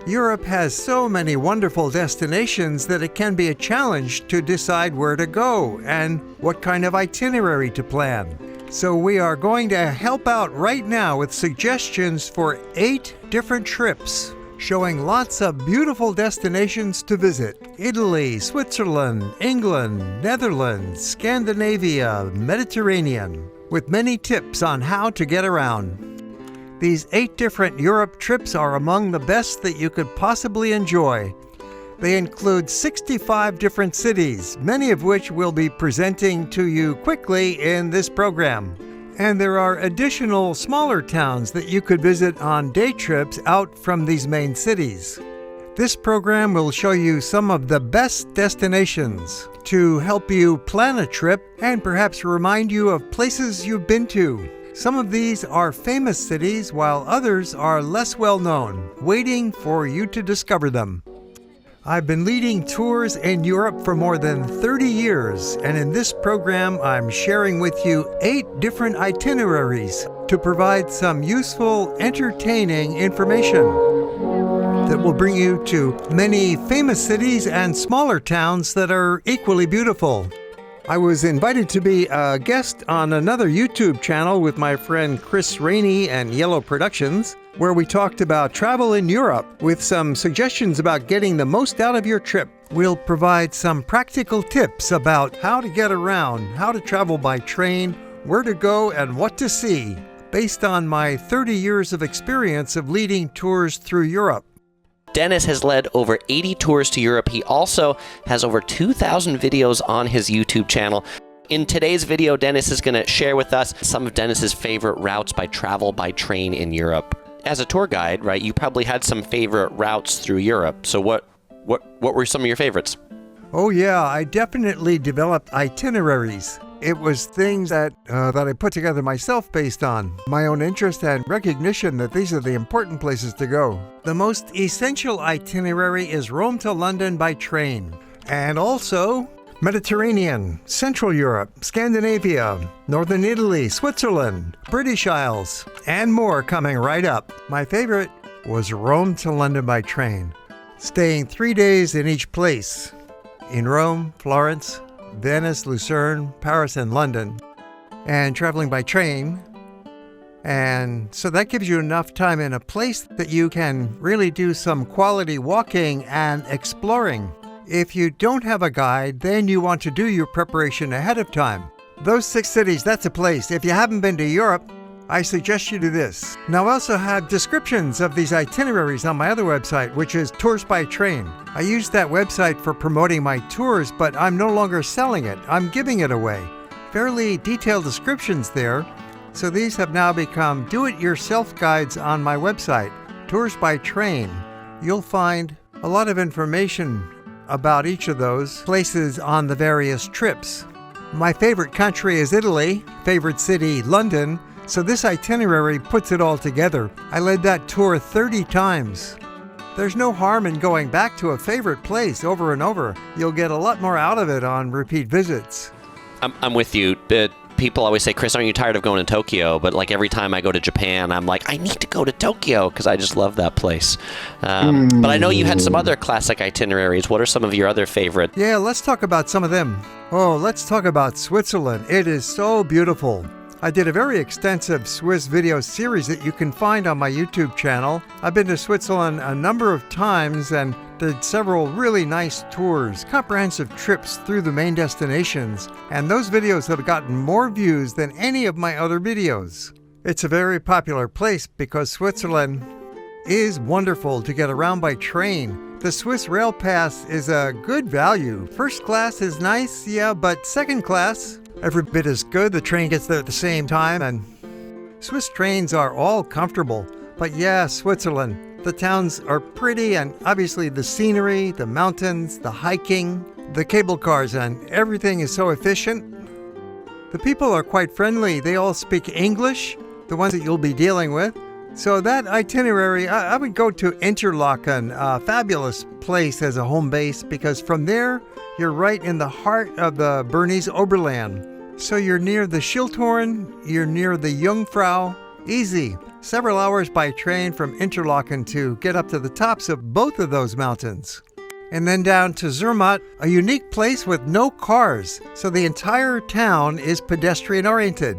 Europe has so many wonderful destinations that it can be a challenge to decide where to go and what kind of itinerary to plan. So we are going to help out right now with suggestions for 8 different trips, showing lots of beautiful destinations to visit. Italy, Switzerland, England, Netherlands, Scandinavia, Mediterranean, with many tips on how to get around. These 8 different Europe trips are among the best that you could possibly enjoy. They include 65 different cities, many of which we'll be presenting to you quickly in this program. And there are additional smaller towns that you could visit on day trips out from these main cities. This program will show you some of the best destinations to help you plan a trip and perhaps remind you of places you've been to. Some of these are famous cities, while others are less well known, waiting for you to discover them. I've been leading tours in Europe for more than 30 years, and in this program I'm sharing with you 8 different itineraries to provide some useful, entertaining information that will bring you to many famous cities and smaller towns that are equally beautiful. I was invited to be a guest on another YouTube channel with my friend Chris Raney and Yellow Productions, where we talked about travel in Europe with some suggestions about getting the most out of your trip. We'll provide some practical tips about how to get around, how to travel by train, where to go, and what to see, based on my 30 years of experience of leading tours through Europe. Dennis has led over 80 tours to Europe. He also has over 2,000 videos on his YouTube channel. In today's video, Dennis is going to share with us some of Dennis's favorite routes by travel by train in Europe. As a tour guide, right, you probably had some favorite routes through Europe. So what were some of your favorites? Oh yeah, I definitely developed itineraries. It was things that I put together myself based on my own interest and recognition that these are the important places to go. The most essential itinerary is Rome to London by train, and also Mediterranean, Central Europe, Scandinavia, Northern Italy, Switzerland, British Isles, and more coming right up. My favorite was Rome to London by train, staying 3 days in each place, in Rome, Florence, Venice, Lucerne, Paris, and London, and traveling by train. And so that gives you enough time in a place that you can really do some quality walking and exploring. If you don't have a guide, then you want to do your preparation ahead of time. Those 6 cities, that's a place. If you haven't been to Europe, I suggest you do this. Now I also have descriptions of these itineraries on my other website, which is Tours by Train. I use that website for promoting my tours, but I'm no longer selling it. I'm giving it away. Fairly detailed descriptions there. So these have now become do-it-yourself guides on my website, Tours by Train. You'll find a lot of information about each of those places on the various trips. My favorite country is Italy, favorite city, London. So this itinerary puts it all together. I led that tour 30 times. There's no harm in going back to a favorite place over and over. You'll get a lot more out of it on repeat visits. I'm with you. People always say, Chris, aren't you tired of going to Tokyo? But like every time I go to Japan, I'm like, I need to go to Tokyo because I just love that place. But I know you had some other classic itineraries. What are some of your other favorite? Yeah, let's talk about some of them. Oh, let's talk about Switzerland. It is so beautiful. I did a very extensive Swiss video series that you can find on my YouTube channel. I've been to Switzerland a number of times and did several really nice tours, comprehensive trips through the main destinations, and those videos have gotten more views than any of my other videos. It's a very popular place because Switzerland is wonderful to get around by train. The Swiss Rail Pass is a good value. First class is nice, yeah, but second class, every bit as good. The train gets there at the same time, and Swiss trains are all comfortable. But yeah, Switzerland, the towns are pretty, and obviously the scenery, the mountains, the hiking, the cable cars, and everything is so efficient. The people are quite friendly. They all speak English, the ones that you'll be dealing with. So that itinerary, I would go to Interlaken, a fabulous place as a home base, because from there, you're right in the heart of the Bernese Oberland. So you're near the Schilthorn, you're near the Jungfrau, you're near the Ring, and you're right in the middle of Easy. Several hours by train from Interlaken to get up to the tops of both of those mountains. And then down to Zermatt, a unique place with no cars, so the entire town is pedestrian-oriented.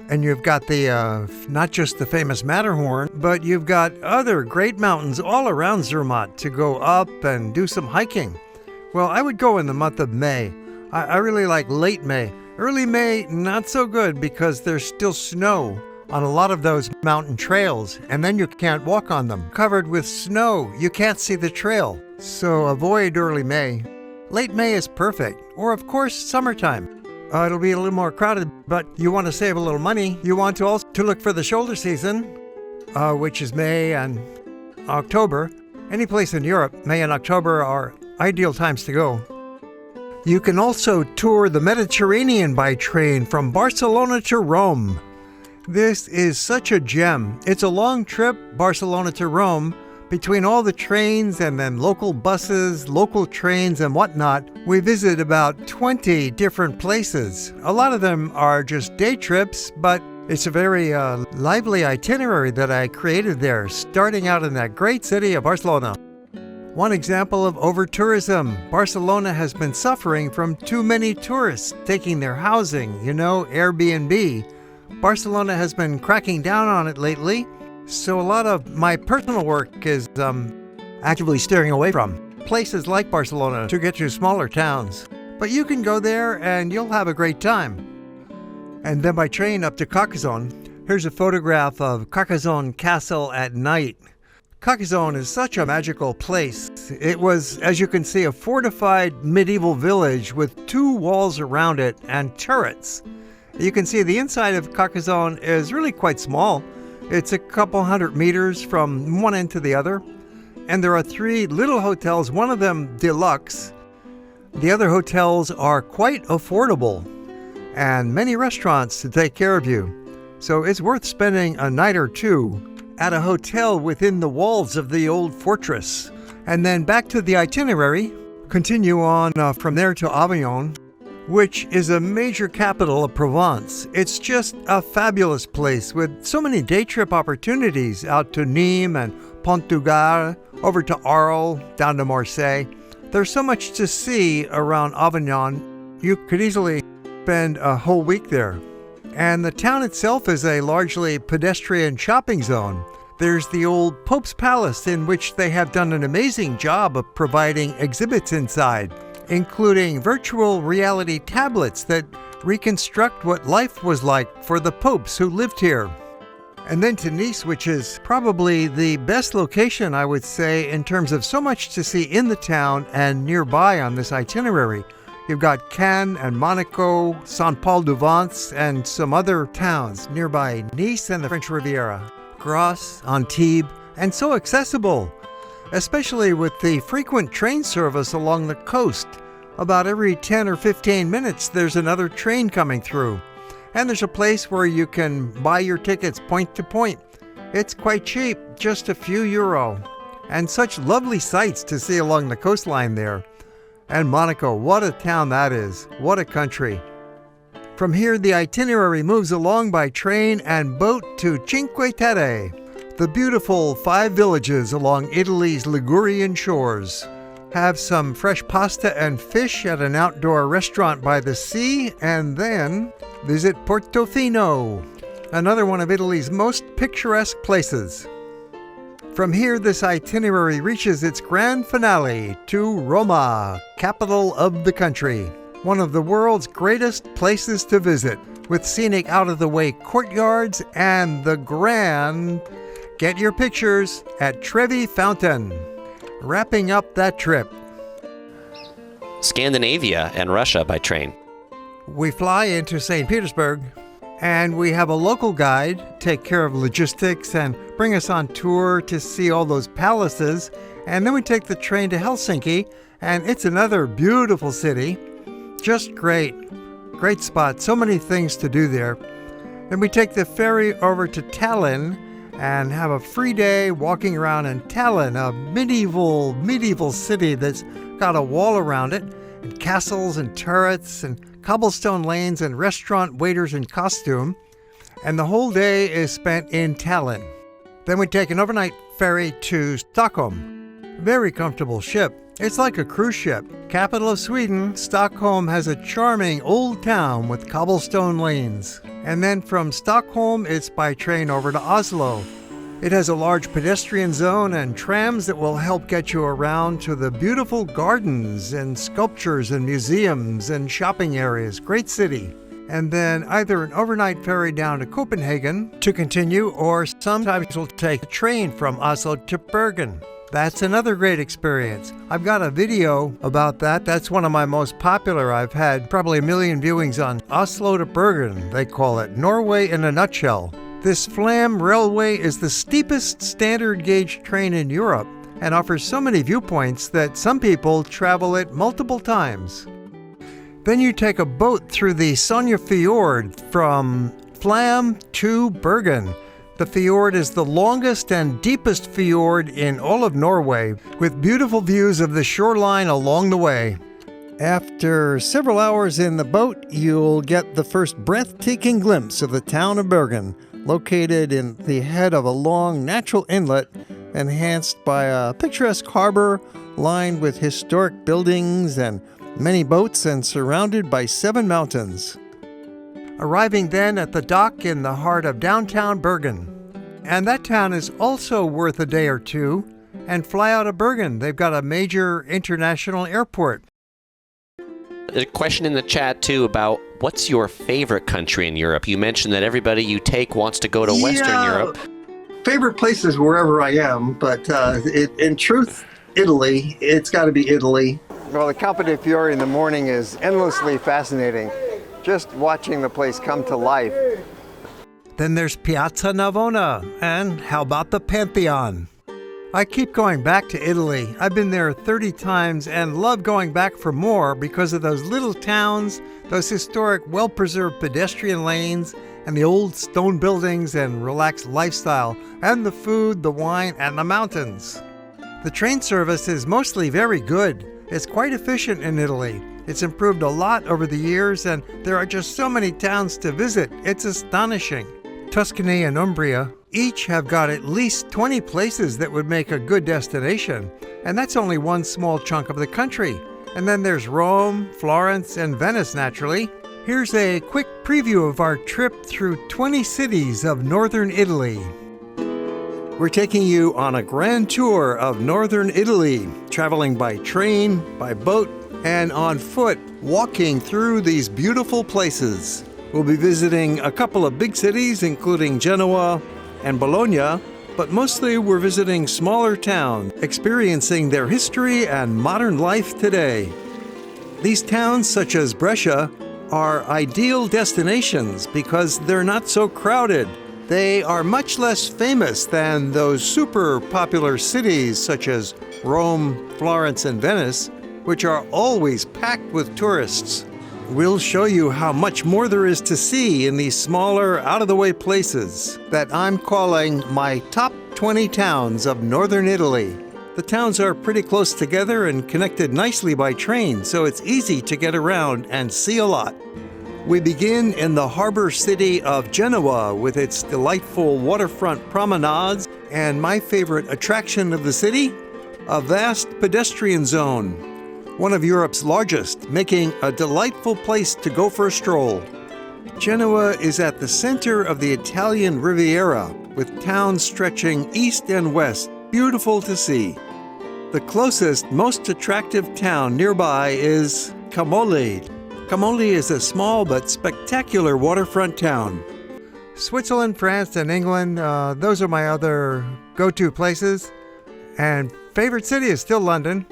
And you've got the, not just the famous Matterhorn, but you've got other great mountains all around Zermatt to go up and do some hiking. Well, I would go in the month of May. I really like late May. Early May, not so good because there's still snow on a lot of those mountain trails, and then you can't walk on them. Covered with snow, you can't see the trail. So avoid early May. Late May is perfect, or of course summertime. It'll be a little more crowded, but you want to save a little money. You want to also look for the shoulder season, which is May and October. Any place in Europe, May and October are ideal times to go. You can also tour the Mediterranean by train from Barcelona to Rome. This is such a gem. It's a long trip, Barcelona to Rome, between all the trains and then local buses, local trains and whatnot. We visit about 20 different places. A lot of them are just day trips, but it's a very lively itinerary that I created there, starting out in that great city of Barcelona. One example of over-tourism. Barcelona has been suffering from too many tourists taking their housing, Airbnb. Barcelona has been cracking down on it lately, so a lot of my personal work is actively steering away from places like Barcelona to get to smaller towns. But you can go there and you'll have a great time. And then by train up to Carcassonne. Here's a photograph of Carcassonne Castle at night. Carcassonne is such a magical place. It was, as you can see, a fortified medieval village with 2 walls around it and turrets. You can see the inside of Carcassonne is really quite small. It's a couple hundred meters from one end to the other. And there are 3 little hotels, one of them deluxe. The other hotels are quite affordable, and many restaurants to take care of you. So it's worth spending a night or 2 at a hotel within the walls of the old fortress. And then back to the itinerary, continue on from there to Avignon, which is a major capital of Provence. It's just a fabulous place with so many day trip opportunities out to Nîmes and Pont du Gard, over to Arles, down to Marseille. There's so much to see around Avignon. You could easily spend a whole week there. And the town itself is a largely pedestrian shopping zone. There's the old Pope's Palace, in which they have done an amazing job of providing exhibits inside, including virtual reality tablets that reconstruct what life was like for the popes who lived here. And then to Nice, which is probably the best location, I would say, in terms of so much to see in the town and nearby on this itinerary. You've got Cannes and Monaco, Saint-Paul-de-Vence, and some other towns nearby Nice and the French Riviera, Grasse, Antibes, and so accessible, especially with the frequent train service along the coast. About every 10 or 15 minutes, there's another train coming through. And there's a place where you can buy your tickets point to point. It's quite cheap, just a few euro. And such lovely sights to see along the coastline there. And Monaco, what a town that is. What a country. From here, the itinerary moves along by train and boat to Cinque Terre, the beautiful 5 villages along Italy's Ligurian shores. Have some fresh pasta and fish at an outdoor restaurant by the sea, and then visit Portofino, another one of Italy's most picturesque places. From here, this itinerary reaches its grand finale to Roma, capital of the country, one of the world's greatest places to visit, with scenic out-of-the-way courtyards and the grand get your pictures at Trevi Fountain. Wrapping up that trip. Scandinavia and Russia by train. We fly into St. Petersburg, and we have a local guide take care of logistics and bring us on tour to see all those palaces. And then we take the train to Helsinki, and it's another beautiful city. Just great. Great spot. So many things to do there. Then we take the ferry over to Tallinn and have a free day walking around in Tallinn, a medieval city that's got a wall around it, and castles and turrets and cobblestone lanes and restaurant waiters in costume. and the whole day is spent in Tallinn. Then we take an overnight ferry to Stockholm. Very comfortable ship. It's like a cruise ship. Capital of Sweden, Stockholm has a charming old town with cobblestone lanes. And then from Stockholm, it's by train over to Oslo. It has a large pedestrian zone and trams that will help get you around to the beautiful gardens and sculptures and museums and shopping areas. Great city. And then either an overnight ferry down to Copenhagen to continue, or sometimes we'll take a train from Oslo to Bergen. That's another great experience. I've got a video about that. That's one of my most popular. I've had probably 1 million viewings on Oslo to Bergen, they call it. Norway in a nutshell. This Flam railway is the steepest standard gauge train in Europe and offers so many viewpoints that some people travel it multiple times. Then you take a boat through the Sonja Fjord from Flam to Bergen. The fjord is the longest and deepest fjord in all of Norway, with beautiful views of the shoreline along the way. After several hours in the boat, you'll get the first breathtaking glimpse of the town of Bergen, located in the head of a long natural inlet, enhanced by a picturesque harbor lined with historic buildings and many boats and surrounded by 7 mountains. Arriving then at the dock in the heart of downtown Bergen. And that town is also worth a day or two, and fly out of Bergen. They've got a major international airport. There's a question in the chat too about what's your favorite country in Europe? You mentioned that everybody you take wants to go to Western Europe. Favorite places wherever I am, but in truth, Italy. It's got to be Italy. Well, the Campo di Fiori in the morning is endlessly fascinating. Just watching the place come to life. Then there's Piazza Navona, and how about the Pantheon? I keep going back to Italy. I've been there 30 times and love going back for more because of those little towns, those historic, well-preserved pedestrian lanes, and the old stone buildings and relaxed lifestyle, and the food, the wine, and the mountains. The train service is mostly very good. It's quite efficient in Italy. It's improved a lot over the years, and there are just so many towns to visit. It's astonishing. Tuscany and Umbria each have got at least 20 places that would make a good destination, and that's only one small chunk of the country. And then there's Rome, Florence, and Venice, naturally. Here's a quick preview of our trip through 20 cities of northern Italy. We're taking you on a grand tour of northern Italy, traveling by train, by boat, and on foot, walking through these beautiful places. We'll be visiting a couple of big cities, including Genoa and Bologna, but mostly we're visiting smaller towns, experiencing their history and modern life today. These towns, such as Brescia, are ideal destinations because they're not so crowded. They are much less famous than those super popular cities such as Rome, Florence, and Venice, which are always packed with tourists. We'll show you how much more there is to see in these smaller, out-of-the-way places that I'm calling my top 20 towns of northern Italy. The towns are pretty close together and connected nicely by train, so it's easy to get around and see a lot. We begin in the harbor city of Genoa with its delightful waterfront promenades, and my favorite attraction of the city, a vast pedestrian zone. One of Europe's largest, making a delightful place to go for a stroll. Genoa is at the center of the Italian Riviera, with towns stretching east and west, beautiful to see. The closest, most attractive town nearby is Camogli. Camogli is a small but spectacular waterfront town. Switzerland, France, and England, those are my other go-to places. And favorite city is still London.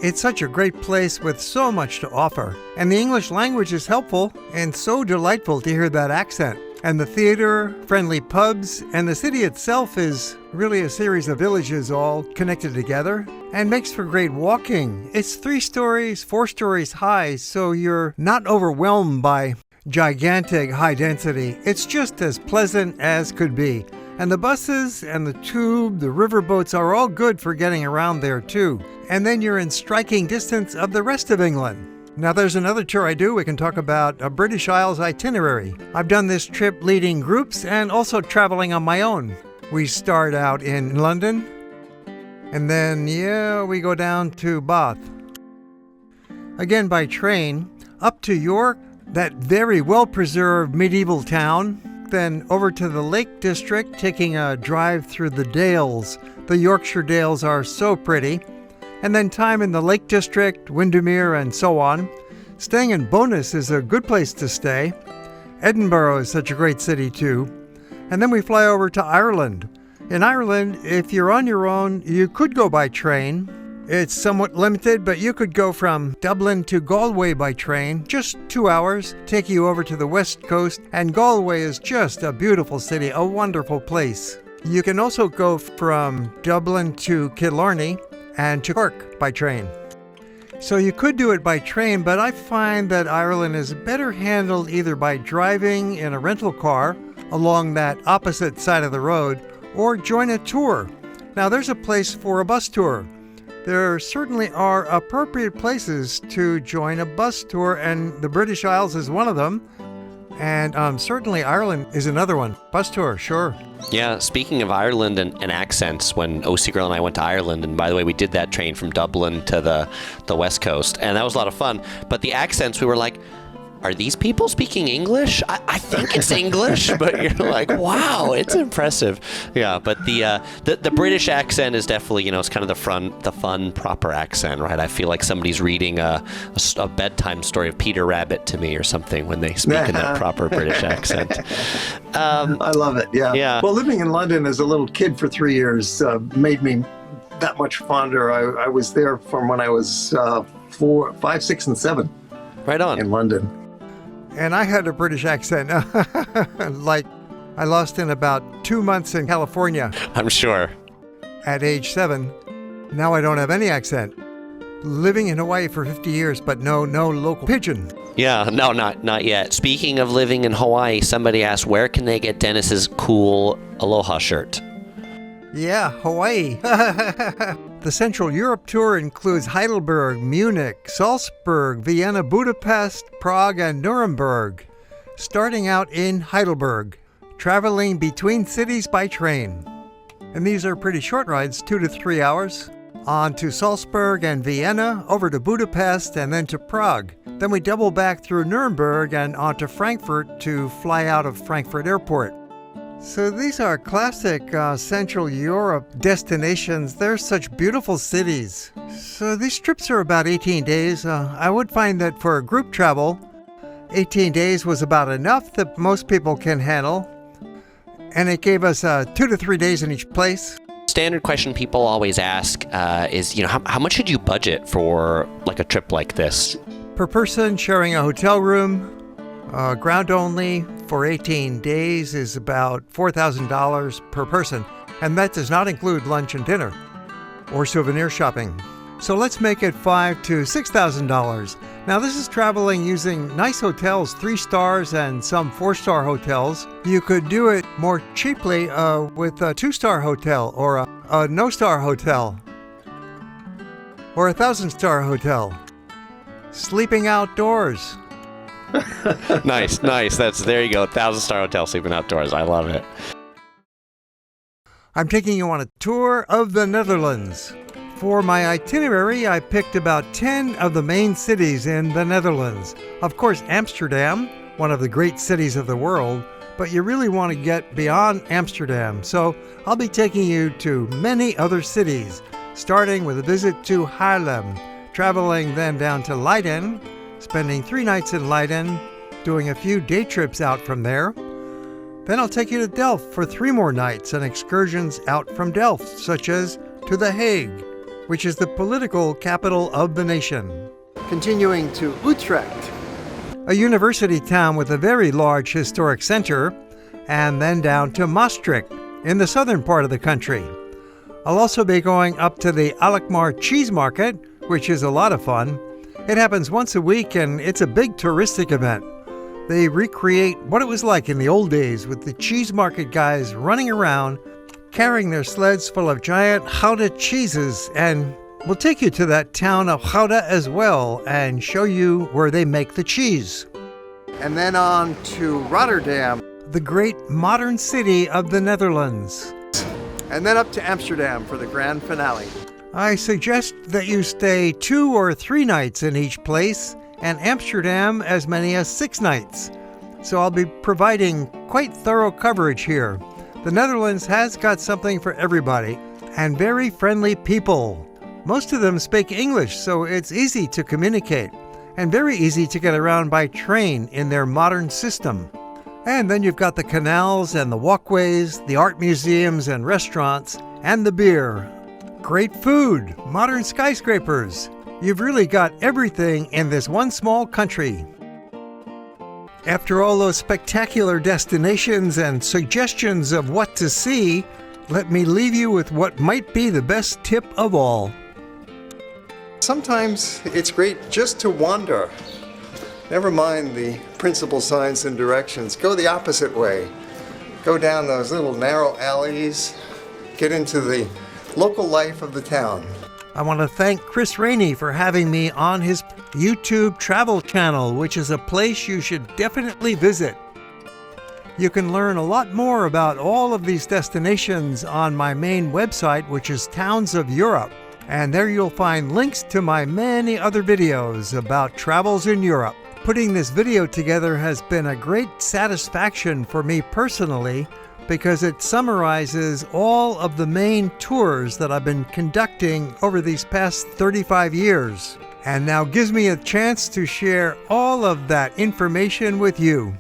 It's such a great place with so much to offer. And the English language is helpful and so delightful to hear that accent. And the theater, friendly pubs, and the city itself is really a series of villages all connected together and makes for great walking. It's 3 stories, 4 stories high, so you're not overwhelmed by gigantic high density. It's just as pleasant as could be. And the buses and the tube, the riverboats are all good for getting around there too. And then you're in striking distance of the rest of England. Now there's another tour I do. We can talk about a British Isles itinerary. I've done this trip leading groups and also traveling on my own. We start out in London, and then, we go down to Bath. Again by train, up to York, that very well-preserved medieval town, then over to the Lake District, taking a drive through the Dales. The Yorkshire Dales are so pretty. And then time in the Lake District, Windermere, and so on. Staying in Bowness is a good place to stay. Edinburgh is such a great city too. And then we fly over to Ireland. In Ireland, if you're on your own, you could go by train. It's somewhat limited, but you could go from Dublin to Galway by train, just 2 hours, take you over to the west coast, and Galway is just a beautiful city, a wonderful place. You can also go from Dublin to Killarney and to Cork by train. So you could do it by train, but I find that Ireland is better handled either by driving in a rental car along that opposite side of the road or join a tour. Now there's a place for a bus tour. There certainly are appropriate places to join a bus tour, and the British Isles is one of them. And certainly Ireland is another one. Bus tour, sure. Yeah, speaking of Ireland and accents, when OC Girl and I went to Ireland, and by the way, we did that train from Dublin to the West Coast, and that was a lot of fun. But the accents, we were like, are these people speaking English? I think it's English, but you're like, wow, it's impressive. Yeah, but the British accent is definitely, it's kind of the fun, proper accent, right? I feel like somebody's reading a bedtime story of Peter Rabbit to me or something when they speak in that proper British accent. I love it, yeah. Well, living in London as a little kid for 3 years made me that much fonder. I was there from when I was 4, 5, 6, and 7. Right on. In London. And I had a British accent, like I lost in about 2 months in California. I'm sure. At age 7. Now I don't have any accent. Living in Hawaii for 50 years, but no local pidgin. Yeah, no, not yet. Speaking of living in Hawaii, somebody asked, where can they get Dennis's cool Aloha shirt? Yeah, Hawaii. The Central Europe tour includes Heidelberg, Munich, Salzburg, Vienna, Budapest, Prague, and Nuremberg. Starting out in Heidelberg, traveling between cities by train. And these are pretty short rides, 2 to 3 hours. On to Salzburg and Vienna, over to Budapest, and then to Prague. Then we double back through Nuremberg and on to Frankfurt to fly out of Frankfurt Airport. So these are classic Central Europe destinations. They're such beautiful cities. So these trips are about 18 days. I would find that for group travel, 18 days was about enough that most people can handle. And it gave us 2 to 3 days in each place. Standard question people always ask is, how much should you budget for like a trip like this? Per person, sharing a hotel room, ground only for 18 days is about $4,000 per person, and that does not include lunch and dinner or souvenir shopping. So let's make it $5,000 to $6,000. Now this is traveling using nice hotels, 3 stars and some 4-star hotels. You could do it more cheaply with a 2-star hotel or a no-star hotel or a 1,000-star hotel. Sleeping outdoors. Nice. There you go. 1,000-star hotel sleeping outdoors. I love it. I'm taking you on a tour of the Netherlands. For my itinerary, I picked about 10 of the main cities in the Netherlands. Of course, Amsterdam, one of the great cities of the world, but you really want to get beyond Amsterdam. So I'll be taking you to many other cities, starting with a visit to Haarlem, traveling then down to Leiden, spending 3 nights in Leiden, doing a few day trips out from there. Then I'll take you to Delft for 3 more nights and excursions out from Delft, such as to The Hague, which is the political capital of the nation. Continuing to Utrecht, a university town with a very large historic center, and then down to Maastricht in the southern part of the country. I'll also be going up to the Alkmaar cheese market, which is a lot of fun. It happens once a week and it's a big touristic event. They recreate what it was like in the old days with the cheese market guys running around carrying their sleds full of giant Gouda cheeses and We'll take you to that town of Gouda as well and show you where they make the cheese. And then on to Rotterdam. The great modern city of the Netherlands. And then up to Amsterdam for the grand finale. I suggest that you stay 2 or 3 nights in each place, and Amsterdam as many as 6 nights. So I'll be providing quite thorough coverage here. The Netherlands has got something for everybody, and very friendly people. Most of them speak English, so it's easy to communicate, and very easy to get around by train in their modern system. And then you've got the canals and the walkways, the art museums and restaurants, and the beer. Great food, modern skyscrapers. You've really got everything in this one small country. After all those spectacular destinations and suggestions of what to see, let me leave you with what might be the best tip of all. Sometimes it's great just to wander. Never mind the principal signs and directions. Go the opposite way. Go down those little narrow alleys. Get into the local life of the town. I want to thank Chris Raney for having me on his YouTube travel channel, which is a place you should definitely visit. You can learn a lot more about all of these destinations on my main website, which is Towns of Europe. And there you'll find links to my many other videos about travels in Europe. Putting this video together has been a great satisfaction for me personally because it summarizes all of the main tours that I've been conducting over these past 35 years, and now gives me a chance to share all of that information with you.